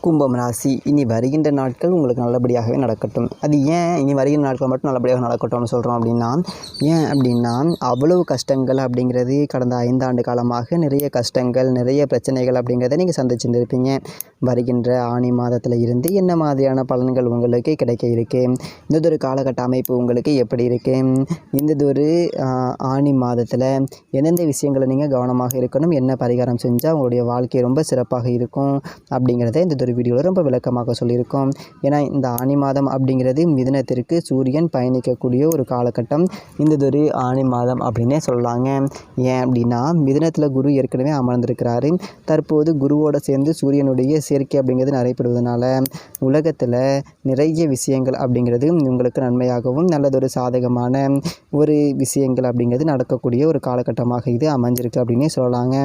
கும்பம் ராசி, இனி வருகின்ற நாட்கள் உங்களுக்கு நல்லபடியாகவே நடக்கட்டும். அது ஏன் இனி வருகின்ற நாட்கள் மட்டும் நல்லபடியாக நடக்கட்டும்னு சொல்கிறோம் அப்படின்னா, ஏன் அப்படின்னா அவ்வளவு கஷ்டங்கள் அப்படிங்கிறது கடந்த 5 ஆண்டு காலமாக நிறைய கஷ்டங்கள், நிறைய பிரச்சனைகள் அப்படிங்கிறத நீங்கள் சந்திச்சுருந்துருப்பீங்க. வருகின்ற ஆனி மாதத்தில் இருந்து என்ன மாதிரியான பலன்கள் உங்களுக்கு கிடைக்க இருக்குது, இந்ததொரு காலகட்ட அமைப்பு உங்களுக்கு எப்படி இருக்குது, இந்ததொரு ஆனி மாதத்தில் எந்தெந்த விஷயங்களை நீங்கள் கவனமாக இருக்கணும், என்ன பரிகாரம் செஞ்சால் உங்களுடைய வாழ்க்கை ரொம்ப சிறப்பாக இருக்கும் அப்படிங்கிறத இந்த வீடியோவில் ரொம்ப விளக்கமாக சொல்லியிருக்கோம். ஏன்னா இந்த ஆனி மாதம் அப்படிங்கிறது மிதுனத்திற்கு சூரியன் பயணிக்கக்கூடிய ஒரு காலகட்டம். இந்ததொரு ஆனி மாதம் அப்படின்னே சொல்லலாங்க. ஏன் அப்படின்னா மிதுனத்தில் குரு ஏற்கனவே அமர்ந்திருக்கிறாரு. தற்போது குருவோடு சேர்ந்து சூரியனுடைய சேர்க்கை அப்படிங்கிறது நடைபெறுவதனால உலகத்தில் நிறைய விஷயங்கள் அப்படிங்கிறது உங்களுக்கு நன்மையாகவும் நல்லதொரு சாதகமான ஒரு விஷயங்கள் அப்படிங்கிறது நடக்கக்கூடிய ஒரு காலகட்டமாக இது அமைஞ்சிருக்கு அப்படின்னே சொல்லலாங்க.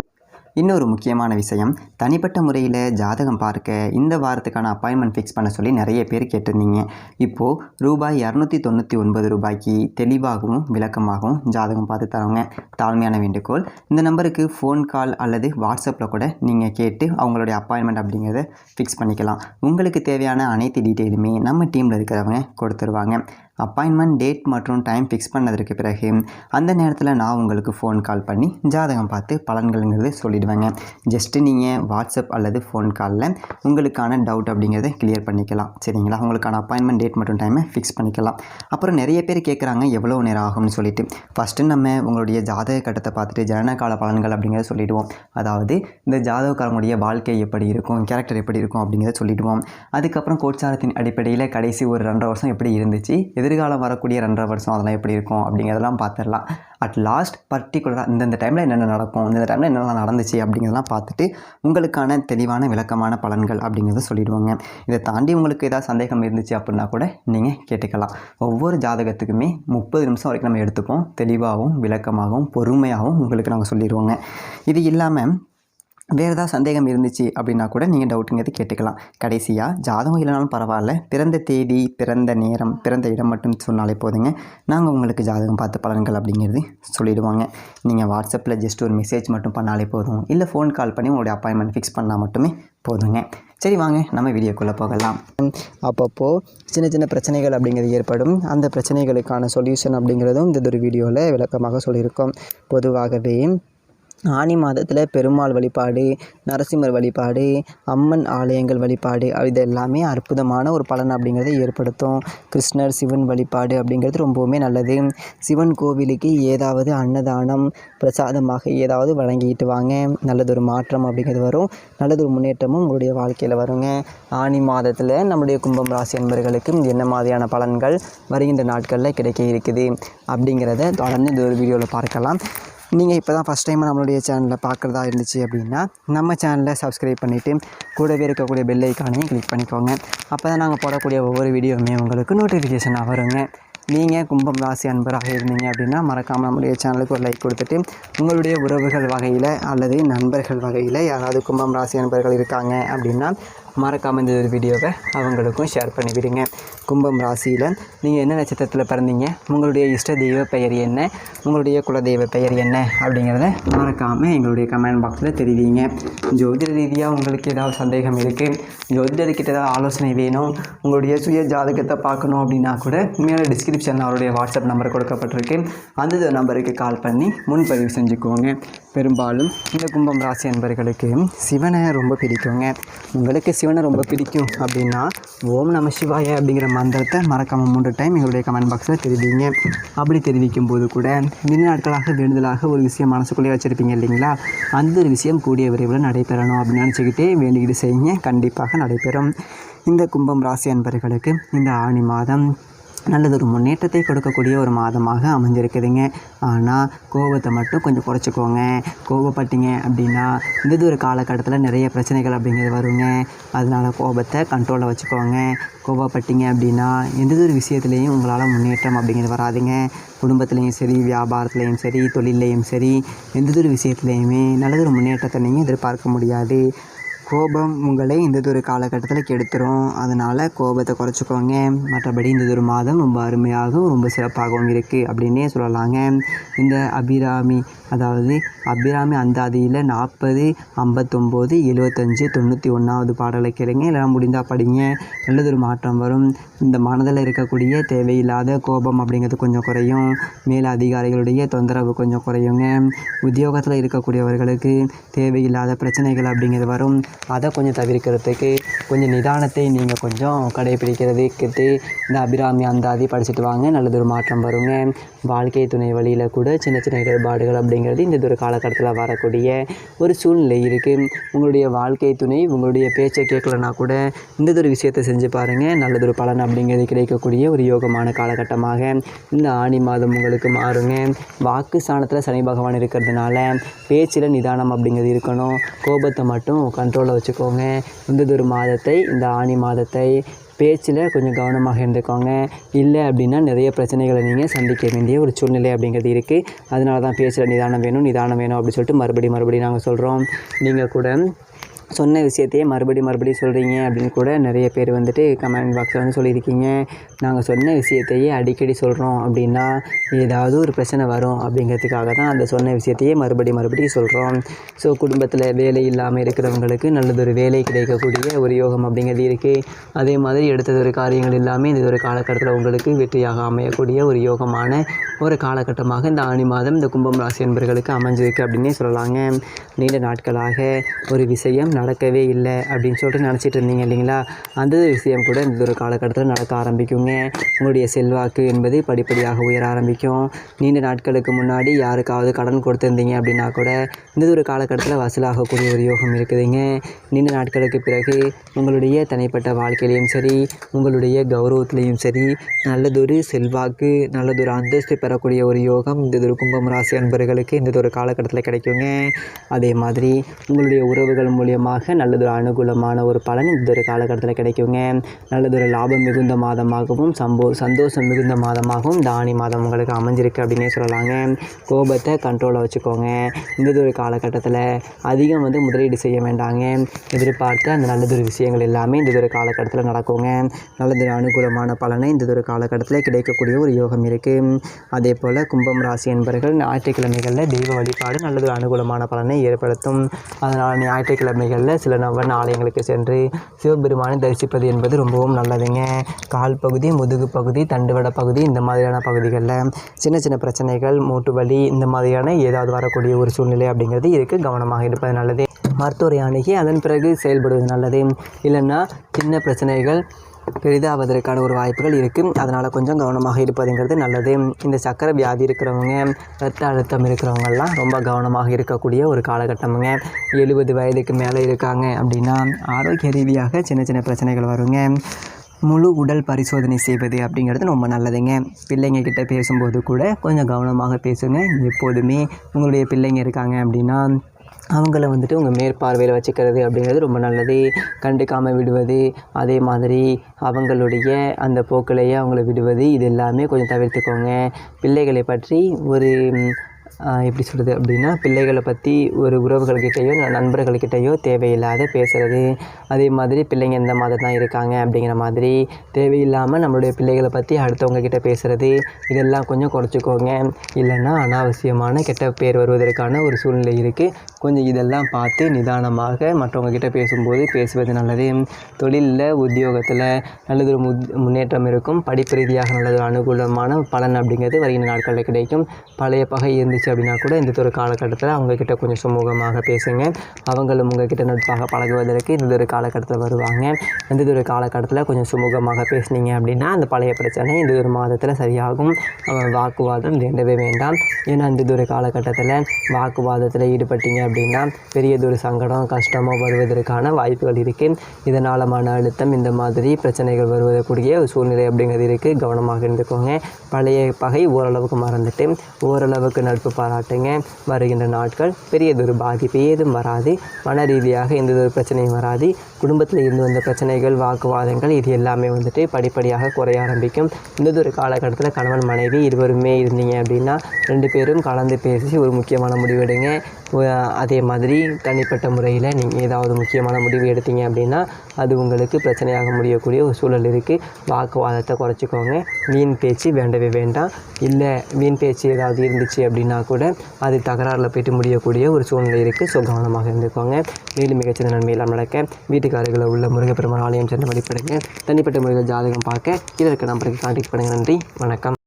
இன்னொரு முக்கியமான விஷயம், தனிப்பட்ட முறையில் ஜாதகம் பார்க்க இந்த வாரத்துக்கான அப்பாயின்மெண்ட் ஃபிக்ஸ் பண்ண சொல்லி நிறைய பேர் கேட்டிருந்தீங்க. இப்போது ரூபாய் 299 ரூபாய்க்கு தெளிவாகவும் விளக்கமாகவும் ஜாதகம் பார்த்து தரவங்க. தாழ்மையான வேண்டுகோள், இந்த நம்பருக்கு ஃபோன் கால் அல்லது வாட்ஸ்அப்பில் கூட நீங்கள் கேட்டு அவங்களுடைய அப்பாயின்மெண்ட் அப்படிங்கிறத ஃபிக்ஸ் பண்ணிக்கலாம். உங்களுக்கு தேவையான அனைத்து டீட்டெயிலுமே நம்ம டீமில் இருக்கிறவங்க கொடுத்துருவாங்க. அப்பாயின்மெண்ட் டேட் மற்றும் டைம் ஃபிக்ஸ் பண்ணதற்கு பிறகு அந்த நேரத்தில் நான் உங்களுக்கு ஃபோன் கால் பண்ணி ஜாதகம் பார்த்து பலன்கள்ங்கிறது சொல்லிடுவேங்க. ஜஸ்ட்டு நீங்கள் வாட்ஸ்அப் அல்லது ஃபோன் காலில் உங்களுக்கான டவுட் அப்படிங்கிறத கிளியர் பண்ணிக்கலாம். சரிங்களா? உங்களுக்கான அப்பாயின்மெண்ட் டேட் மற்றும் டைமை ஃபிக்ஸ் பண்ணிக்கலாம். அப்புறம் நிறைய பேர் கேட்குறாங்க எவ்வளோ நேரம் ஆகும்னு சொல்லிட்டு. ஃபஸ்ட்டு நம்ம உங்களுடைய ஜாதக கட்டத்தை பார்த்துட்டு ஜனனகால பலன்கள் அப்படிங்கிறத சொல்லிவிடுவோம். அதாவது இந்த ஜாதகக்காரங்களுடைய வாழ்க்கை எப்படி இருக்கும், கேரக்டர் எப்படி இருக்கும் அப்படிங்கிறத சொல்லிவிடுவோம். அதுக்கப்புறம் கோட்சாரத்தின் அடிப்படையில் கடைசி ஒரு 2.5 வருஷம் எப்படி இருந்துச்சு, எதிர்காலம் வரக்கூடிய 2.5 வருஷம் அதெல்லாம் எப்படி இருக்கும் அப்படிங்கிறதெல்லாம் பார்த்துடலாம். அட் லாஸ்ட் பர்டிகுலராக இந்தந்த டைமில் என்னென்ன நடக்கும், இந்த டைமில் என்னென்ன நடந்துச்சு அப்படிங்கிறதெல்லாம் பார்த்துட்டு உங்களுக்கான தெளிவான விளக்கமான பலன்கள் அப்படிங்கிறத சொல்லிடுவாங்க. இதை தாண்டி உங்களுக்கு ஏதாவது சந்தேகம் இருந்துச்சு அப்படின்னா கூட நீங்கள் கேட்டுக்கலாம். ஒவ்வொரு ஜாதகத்துக்குமே 30 நிமிஷம் வரைக்கும் நம்ம எடுத்துப்போம். தெளிவாகவும் விளக்கமாகவும் பொறுமையாகவும் உங்களுக்கு நாங்கள் சொல்லிடுவோங்க. இது இல்லாமல் வேறு ஏதாவது சந்தேகம் இருந்துச்சு அப்படின்னா கூட நீங்கள் டவுட்டுங்கிறது கேட்டுக்கலாம். கடைசியாக ஜாதகம் இல்லைனாலும் பரவாயில்ல, பிறந்த தேதி, பிறந்த நேரம், பிறந்த இடம் மட்டும் சொன்னாலே போதுங்க. நாங்கள் உங்களுக்கு ஜாதகம் பார்த்து பலன்கள் அப்படிங்கிறது சொல்லிவிடுவாங்க. நீங்கள் வாட்ஸ்அப்பில் ஜஸ்ட் ஒரு மெசேஜ் மட்டும் பண்ணாலே போதும், இல்லை ஃபோன் கால் பண்ணி உங்களுடைய அப்பாயின்மெண்ட் ஃபிக்ஸ் பண்ணால் மட்டுமே போதுங்க. சரி, வாங்க நம்ம வீடியோக்குள்ளே போகலாம். அப்பப்போ சின்ன சின்ன பிரச்சனைகள் அப்படிங்கிறது ஏற்படும். அந்த பிரச்சனைகளுக்கான சொல்யூஷன் அப்படிங்கிறதும் இந்த ஒரு வீடியோவில் விளக்கமாக சொல்லியிருக்கோம். பொதுவாகவே ஆனி மாதத்தில் பெருமாள் வழிபாடு, நரசிம்மர் வழிபாடு, அம்மன் ஆலயங்கள் வழிபாடு இது எல்லாமே அற்புதமான ஒரு பலன் அப்படிங்கிறத ஏற்படுத்தும். கிருஷ்ணர், சிவன் வழிபாடு அப்படிங்கிறது ரொம்பவுமே நல்லது. சிவன் கோவிலுக்கு ஏதாவது அன்னதானம் பிரசாதமாக ஏதாவது வழங்கிட்டு வாங்க. நல்லதொரு மாற்றம் அப்படிங்கிறது வரும், நல்லதொரு முன்னேற்றமும் உங்களுடைய வாழ்க்கையில் வருங்க. ஆனி மாதத்தில் நம்முடைய கும்பம் ராசி அன்பர்களுக்கு என்ன மாதிரியான பலன்கள் வருகின்ற நாட்களில் கிடைக்க இருக்குது அப்படிங்கிறத தொடர்ந்து இந்த ஒரு வீடியோவில் பார்க்கலாம். நீங்கள் இப்போ தான் ஃபஸ்ட் டைம் நம்மளுடைய சேனலில் பார்க்குறதா இருந்துச்சு அப்படின்னா நம்ம சேனலை சப்ஸ்கிரைப் பண்ணிவிட்டு கூடவே இருக்கக்கூடிய பெல் ஐக்கானையும் கிளிக் பண்ணிக்கோங்க. அப்போ தான் நாங்கள் போடக்கூடிய ஒவ்வொரு வீடியோவுமே உங்களுக்கு நோட்டிஃபிகேஷனாக வருங்க. நீங்கள் கும்பம் ராசி அன்பராக இருந்தீங்க அப்படின்னா மறக்காமல் நம்மளுடைய சேனலுக்கு ஒரு லைக் கொடுத்துட்டு உங்களுடைய உறவுகள் வகையில் அல்லது நண்பர்கள் வகையில் யாராவது கும்பம் ராசி அன்பர்கள் இருக்காங்க அப்படின்னா மறக்காமல் இந்த ஒரு வீடியோவை அவங்களுக்கும் ஷேர் பண்ணிவிடுங்க. கும்பம் ராசியில் நீங்கள் என்ன நட்சத்திரத்தில் பிறந்தீங்க, உங்களுடைய இஷ்ட தெய்வ பெயர் என்ன, உங்களுடைய குலதெய்வ பெயர் என்ன அப்படிங்கிறத மறக்காமல் எங்களுடைய கமெண்ட் பாக்ஸில் தெரிவிங்க. ஜோதிட ரீதியாக உங்களுக்கு ஏதாவது சந்தேகம் இருக்குது, ஜோதிடர்கிட்ட ஏதாவது ஆலோசனை வேணும், உங்களுடைய சுய ஜாதகத்தை பார்க்கணும் அப்படின்னா கூட மேலே டிஸ்கிரிப்ஷனில் அவருடைய வாட்ஸ்அப் நம்பர் கொடுக்கப்பட்டிருக்கு. அந்த நம்பருக்கு கால் பண்ணி முன்பதிவு செஞ்சுக்கோங்க. பெரும்பாலும் இந்த கும்பம் ராசி அன்பர்களுக்கு சிவனை ரொம்ப பிடிக்குங்க. உங்களுக்கு சிவனை ரொம்ப பிடிக்கும் அப்படின்னா ஓம் நம சிவாய அப்படிங்கிற மந்திரத்தை மறக்காமல் 3 டைம் எங்களுடைய கமெண்ட் பாக்ஸில் தெரிவிங்க. அப்படி தெரிவிக்கும் போது கூட மிக நாட்களாக வேண்டுதலாக ஒரு விஷயம் மனசுக்குள்ளே வச்சுருப்பீங்க இல்லைங்களா, அந்த ஒரு விஷயம் கூடிய விரைவில் நடைபெறணும் அப்படின்னு நினச்சிக்கிட்டே வேண்டிக்கிட்டு செய்யுங்க, கண்டிப்பாக நடைபெறும். இந்த கும்பம் ராசி அன்பர்களுக்கு இந்த ஆனி மாதம் நல்லதொரு முன்னேற்றத்தை கொடுக்கக்கூடிய ஒரு மாதமாக அமைஞ்சிருக்குதுங்க. ஆனால் கோபத்தை மட்டும் கொஞ்சம் குறைச்சிக்கோங்க. கோபப்பட்டீங்க அப்படின்னா இந்த ஒரு காலகட்டத்தில் நிறைய பிரச்சனைகள் அப்படிங்கிறது வருங்க. அதனால் கோபத்தை கண்ட்ரோலில் வச்சுக்கோங்க. கோபப்பட்டீங்க அப்படின்னா எந்த ஒரு விஷயத்துலேயும் உங்களால் முன்னேற்றம் அப்படிங்கிறது வராதுங்க. குடும்பத்துலேயும் சரி, வியாபாரத்துலேயும் சரி, தொழிலையும் சரி, எந்த ஒரு விஷயத்துலேயுமே நல்லதொரு முன்னேற்றத்தை நீங்கள் எதிர்பார்க்க முடியாது. கோபம் உங்களை இந்ததொரு காலகட்டத்தில் கெடுத்துரும். அதனால் கோபத்தை குறைச்சிக்கோங்க. மற்றபடி இந்ததொரு மாதம் ரொம்ப அருமையாகவும் ரொம்ப சிறப்பாகவும் இருக்குது அப்படின்னே சொல்லலாங்க. இந்த அபிராமி அபிராமி அந்தாதியில் 40, 59, 75, 91வது பாடலை கேளுங்க. இல்லைனா முடிந்தால் படிங்க. நல்லதொரு மாற்றம் வரும். இந்த மனதில் இருக்கக்கூடிய தேவையில்லாத கோபம் அப்படிங்கிறது கொஞ்சம் குறையும். மேல் அதிகாரிகளுடைய தொந்தரவு கொஞ்சம் குறையுங்க. உத்தியோகத்தில் இருக்கக்கூடியவர்களுக்கு தேவையில்லாத பிரச்சனைகள் அப்படிங்கிறது வரும். அதை கொஞ்சம் தவிர்க்கிறதுக்கு கொஞ்சம் நிதானத்தை நீங்கள் கொஞ்சம் கடைபிடிக்கிறதுக்கு இந்த அபிராமி அந்தாதி படிச்சுட்டு வாங்க. நல்லதொரு மாற்றம் வருங்க. வாழ்க்கை துணை வழியில் கூட சின்ன சின்ன இடர்பாடுகள் அப்படிங்கிறது இந்த ஒரு காலகட்டத்தில் வரக்கூடிய ஒரு சூழ்நிலை இருக்குது. உங்களுடைய வாழ்க்கை துணை உங்களுடைய பேச்சை கேட்கலன்னா கூட இந்ததொரு விஷயத்தை செஞ்சு பாருங்கள். நல்லதொரு பலன் அப்படிங்கிறது கிடைக்கக்கூடிய ஒரு யோகமான காலகட்டமாக இந்த ஆனி மாதம் உங்களுக்கு மாறுங்க. வாக்கு ஸ்தானத்தில் சனி பகவான் இருக்கிறதுனால பேச்சில் நிதானம் அப்படிங்கிறது இருக்கணும். கோபத்தை மட்டும் கண்ட்ரோலில் வச்சுக்கோங்க. இந்ததொரு மாதத்தை, இந்த ஆனி மாதத்தை பேச்சில் கொஞ்சம் கவனமாக இருந்துக்கோங்க. இல்லை அப்படின்னா நிறைய பிரச்சனைகளை நீங்கள் சந்திக்க வேண்டிய ஒரு சூழ்நிலை அப்படிங்கிறது இருக்குது. அதனால தான் பேச்சில் நிதானம் வேணும் அப்படின்னு சொல்லிட்டு மறுபடியும் நாங்கள் சொல்கிறோம். நீங்கள் கூட சொன்ன விஷயத்தையே மறுபடியும் சொல்கிறீங்க அப்படின்னு கூட நிறைய பேர் வந்துட்டு கமெண்ட் பாக்ஸில் வந்து சொல்லியிருக்கீங்க. நாங்கள் சொன்ன விஷயத்தையே அடிக்கடி சொல்கிறோம் அப்படின்னா ஏதாவது ஒரு பிரச்சனை வரும் அப்படிங்கிறதுக்காக தான் அந்த சொன்ன விஷயத்தையே மறுபடியும் சொல்கிறோம். ஸோ குடும்பத்தில் வேலை இல்லாமல் இருக்கிறவங்களுக்கு நல்லதொரு வேலை கிடைக்கக்கூடிய ஒரு யோகம் அப்படிங்கிறது இருக்குது. அதே மாதிரி எடுத்ததொரு காரியங்கள் எல்லாமே இந்த ஒரு காலகட்டத்தில் உங்களுக்கு வெற்றியாக அமையக்கூடிய ஒரு யோகமான ஒரு காலகட்டமாக இந்த ஆனி மாதம் இந்த கும்பம் ராசி என்பவர்களுக்கு அமைஞ்சிருக்கு அப்படின்னே சொல்லலாங்க. நீண்ட நாட்களாக ஒரு விஷயம் நடக்கவே இல்லை அப்படின்னு சொல்லிட்டு நினச்சிட்டு இருந்தீங்க இல்லைங்களா, அந்த விஷயம் கூட இந்த ஒரு காலகட்டத்தில் நடக்க ஆரம்பிக்குங்க. உங்களுடைய செல்வாக்கு என்பது படிப்படியாக உயர ஆரம்பிக்கும். நீண்ட நாட்களுக்கு முன்னாடி யாருக்காவது கடன் கொடுத்துருந்தீங்க அப்படின்னா கூட இந்த ஒரு காலகட்டத்தில் வசூலாகக்கூடிய ஒரு யோகம் இருக்குதுங்க. நீண்ட நாட்களுக்கு பிறகு உங்களுடைய தனிப்பட்ட வாழ்க்கையிலையும் சரி, உங்களுடைய கௌரவத்திலையும் சரி நல்லதொரு செல்வாக்கு, நல்லதொரு அந்தஸ்து பெறக்கூடிய ஒரு யோகம் இந்த ஒரு கும்பம் ராசி அன்பர்களுக்கு இந்த ஒரு காலகட்டத்தில் கிடைக்குங்க. அதே மாதிரி உங்களுடைய உறவுகள் மூலியமாக நல்லதொரு அனுகூலமான ஒரு பலன் இந்த ஒரு காலகட்டத்தில் கிடைக்குங்க. நல்லதொரு லாபம் மிகுந்த மாதமாகவும் சந்தோஷம் மிகுந்த மாதமாகவும் இந்த ஆனி மாதம் உங்களுக்கு அமைஞ்சிருக்கு அப்படின்னே சொல்லலாங்க. கோபத்தை கண்ட்ரோலில் வச்சுக்கோங்க. இந்த ஒரு காலகட்டத்தில் அதிகம் முதலீடு செய்ய வேண்டாங்க. எதிர்பார்த்த அந்த நல்லதொரு விஷயங்கள் எல்லாமே இந்த ஒரு காலகட்டத்தில் நடக்குங்க. நல்லதொரு அனுகூலமான பலனை இந்த ஒரு காலகட்டத்தில் கிடைக்கக்கூடிய ஒரு யோகம் இருக்குது. அதே போல் கும்பம் ராசி என்பவர்கள் ஞாயிற்றுக்கிழமைகளில் தெய்வ வழிபாடு நல்லதொரு அனுகூலமான பலனை ஏற்படுத்தும். அதனால் ஞாயிற்றுக்கிழமைகளில் சில நவன் ஆலயங்களுக்கு சென்று சிவபெருமானை தரிசிப்பது என்பது ரொம்பவும் நல்லதுங்க. கால் பகுதி, முதுகு பகுதி, தண்டுவட பகுதி இந்த மாதிரியான பகுதிகளில் சின்ன பிரச்சனைகள், மூட்டு வலி இந்த மாதிரியான ஏதாவது வரக்கூடிய ஒரு சூழ்நிலை அப்படிங்கிறது இருக்குது. கவனமாக இருப்பது நல்லது. மருத்துவரை அணுகி அதன் பிறகு செயல்படுவது நல்லது. இல்லைன்னா சின்ன பிரச்சனைகள் பெரிதாவதற்கான ஒரு வாய்ப்புகள் இருக்குது. அதனால் கொஞ்சம் கவனமாக இருப்பதுங்கிறது நல்லது. இந்த சக்கரை வியாதி இருக்கிறவங்க, இரத்த அழுத்தம் இருக்கிறவங்கெல்லாம் ரொம்ப கவனமாக இருக்கக்கூடிய ஒரு காலகட்டமுங்க. 70 வயதுக்கு மேலே இருக்காங்க அப்படின்னா ஆரோக்கிய ரீதியாக சின்ன பிரச்சனைகள் வருங்க. முழு உடல் பரிசோதனை செய்வது அப்படிங்கிறது ரொம்ப நல்லதுங்க. பிள்ளைங்க கிட்ட பேசும்போது கூட கொஞ்சம் கவனமாக பேசுங்க. எப்போதுமே உங்களுடைய பிள்ளைங்க இருக்காங்க அப்படின்னா அவங்கள உங்கள் மேற்பார்வையில் வச்சுக்கிறது அப்படிங்கிறது ரொம்ப நல்லது. கண்டுக்காமல் விடுவது, அதே மாதிரி அவங்களுடைய அந்த போக்கிலேயே அவங்கள விடுவது, இது எல்லாமே கொஞ்சம் தவிர்த்துக்கோங்க. பிள்ளைகளை பற்றி ஒரு எப்படி சொல்கிறது அப்படின்னா, பிள்ளைகளை பற்றி ஒரு உறவுகள்கிட்டையோ நண்பர்கள்கிட்டையோ தேவையில்லாத பேசுகிறது, அதே மாதிரி பிள்ளைங்க எந்த மாதிரி தான் இருக்காங்க அப்படிங்கிற மாதிரி தேவையில்லாமல் நம்மளுடைய பிள்ளைகளை பற்றி அடுத்தவங்கக்கிட்ட பேசுகிறது, இதெல்லாம் கொஞ்சம் குறைச்சிக்கோங்க. இல்லைன்னா அனாவசியமான கெட்ட பேர் வருவதற்கான ஒரு சூழ்நிலை இருக்குது. கொஞ்சம் இதெல்லாம் பார்த்து நிதானமாக மற்றவங்கக்கிட்ட பேசும்போது பேசுவது நல்லது. தொழிலில், உத்தியோகத்தில் நல்லதொரு முன்னேற்றம் இருக்கும். படிப்பு ரீதியாக நல்லதொரு அனுகூலமான பலன் அப்படிங்கிறது வருகின்ற நாட்களில் கிடைக்கும். பழைய பகை இருந்துச்சு அப்படின்னா கூட இந்த ஒரு காலகட்டத்தில் அவங்கக்கிட்ட கொஞ்சம் சுமூகமாக பேசுங்க. அவங்களும் உங்கள்கிட்ட நட்பாக பழகுவதற்கு இந்த ஒரு காலகட்டத்தில் வருவாங்க. இந்த ஒரு காலகட்டத்தில் கொஞ்சம் சுமூகமாக பேசுனீங்க அப்படின்னா அந்த பழைய பிரச்சனை இந்த ஒரு மாதத்தில் சரியாகும். வாக்குவாதம் வேண்டவே வேண்டாம். ஏன்னா இந்த ஒரு காலகட்டத்தில் வாக்குவாதத்தில் ஈடுபட்டீங்க அப்படின்னா பெரியதொரு சங்கடம், கஷ்டமோ வருவதற்கான வாய்ப்புகள் இருக்குது. இதனால் மன அழுத்தம் இந்த மாதிரி பிரச்சனைகள் வருவதற்குரிய ஒரு சூழ்நிலை அப்படிங்கிறது இருக்குது. கவனமாக இருந்துக்கோங்க. பழைய பகை ஓரளவுக்கு மறந்துட்டு ஓரளவுக்கு நட்பு பாராட்டுங்க. வருகின்ற நாட்கள் பெரியதொரு பாதிப்பு ஏதும் வராது. மன ரீதியாக எந்த ஒரு பிரச்சனையும் வராது. குடும்பத்தில் இருந்து வந்த பிரச்சனைகள், வாக்குவாதங்கள் இது எல்லாமே வந்துட்டு படிப்படியாக குறைய ஆரம்பிக்கும். ஒரு காலகட்டத்தில் கணவன் மனைவி இருவருமே இருந்தீங்க அப்படின்னா 2 பேரும் கலந்து பேசி ஒரு முக்கியமான முடிவு எடுங்க. அதே மாதிரி தனிப்பட்ட முறையில் நீங்கள் ஏதாவது முக்கியமான முடிவு எடுத்தீங்க அப்படின்னா அது உங்களுக்கு பிரச்சனையாக முடியக்கூடிய ஒரு சூழல் இருக்குது. வாக்குவாதத்தை குறைச்சிக்கோங்க. வீண் பேச்சு வேண்டவே வேண்டாம். இல்லை வீண் பேச்சு ஏதாவது இருந்துச்சு அப்படின்னா கூட அது தகராறில் போய்ட்டு முடியக்கூடிய ஒரு சூழ்நிலை இருக்குது. ஸோ கவனமாக இருந்துக்கோங்க. மேலும் மிகச்சிறந்த நன்மையெல்லாம் நடக்க வீட்டுக்காரர்களில் உள்ள முருகப்பெருமான் ஆலயம் சென்று வழிபடுங்க. தனிப்பட்ட முறையில் ஜாதகம் பார்க்க கீழே இருக்க நம்பருக்கு கான்டாக்ட் பண்ணுங்கள். நன்றி, வணக்கம்.